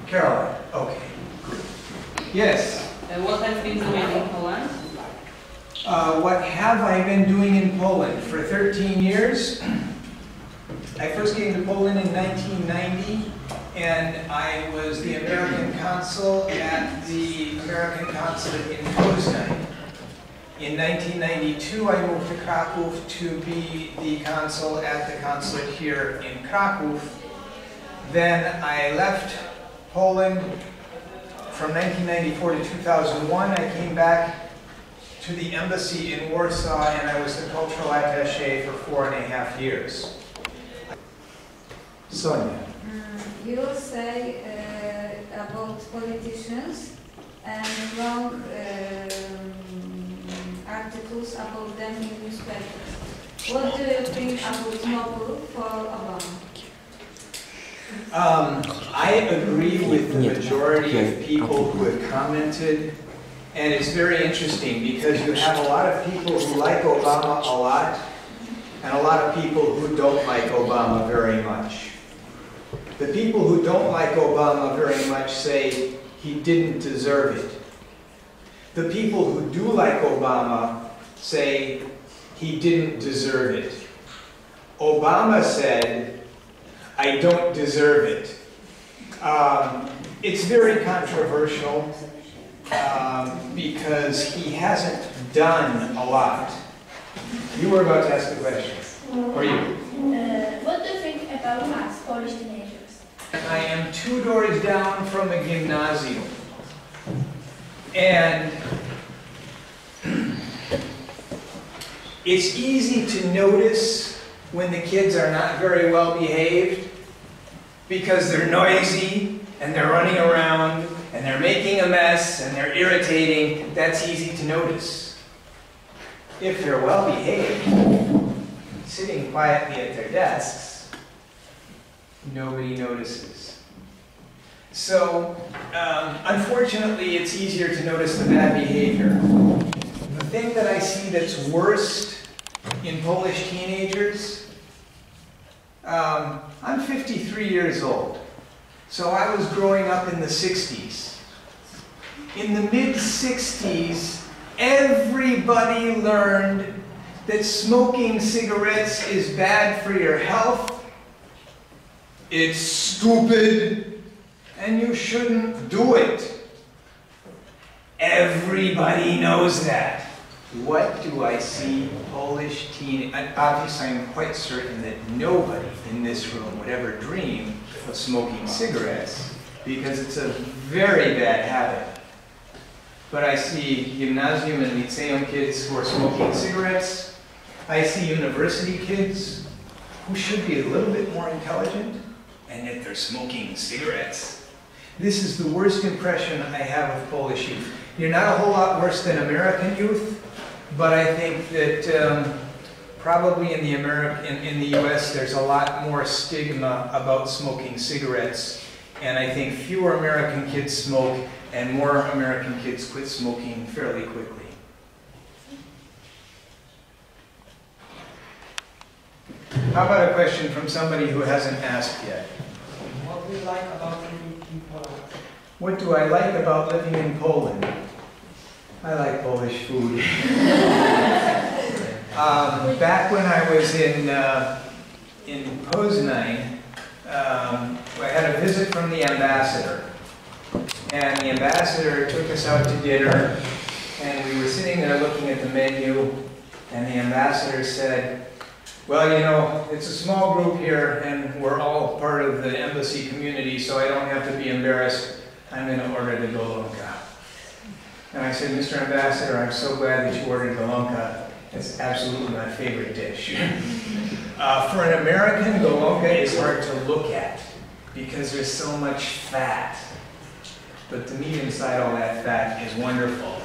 Caroline, okay. Yes. What have you been doing in Poland? What have I been doing in Poland? For 13 years. I first came to Poland in 1990, and I was the American consul at the American consulate in Poznań. In 1992, I moved to Kraków to be the consul at the consulate here in Kraków. Then I left Poland from 1994 to 2001. I came back to the embassy in Warsaw, and I was the cultural attaché for 4.5 years. Sonia. You say about politicians and wrong articles about them in newspapers. What do you think about Nobel for Obama? I agree with the majority of people who have commented, and it's very interesting because you have a lot of people who like Obama a lot and a lot of people who don't like Obama very much. The people who don't like Obama very much say he didn't deserve it. The people who do like Obama say he didn't deserve it. Obama said, I don't deserve it. It's very controversial because he hasn't done a lot. You were about to ask a question. Or you? What do you think about us, Polish teenagers? I am 2 doors down from a gymnasium. And it's easy to notice when the kids are not very well behaved because they're noisy and they're running around and they're making a mess and they're irritating. That's easy to notice. If they're well behaved, sitting quietly at their desks, nobody notices. So, unfortunately, it's easier to notice the bad behavior. The thing that I see that's worst in Polish teenagers, I'm 53 years old, so I was growing up in the 60s. In the mid-60s, everybody learned that smoking cigarettes is bad for your health, it's stupid, and you shouldn't do it. Everybody knows that. What do I see Polish teen? Obviously, I'm quite certain that nobody in this room would ever dream of smoking cigarettes because it's a very bad habit. But I see gymnasium and lyceum kids who are smoking cigarettes. I see university kids who should be a little bit more intelligent, and yet they're smoking cigarettes. This is the worst impression I have of Polish youth. You're not a whole lot worse than American youth, but I think that probably in the US there's a lot more stigma about smoking cigarettes, and I think fewer American kids smoke and more American kids quit smoking fairly quickly. How about a question from somebody who hasn't asked yet? What do you like about living in Poland? What do I like about living in Poland? I like Polish food. Back when I was in Poznań, I had a visit from the ambassador. And the ambassador took us out to dinner, and we were sitting there looking at the menu, and the ambassador said, well, you know, it's a small group here, and we're all part of the embassy community, so I don't have to be embarrassed. I'm going to order the golonka. And I said, Mr. Ambassador, I'm so glad that you ordered golonka. It's absolutely my favorite dish. For an American, golonka is hard to look at because there's so much fat. But the meat inside all that fat is wonderful.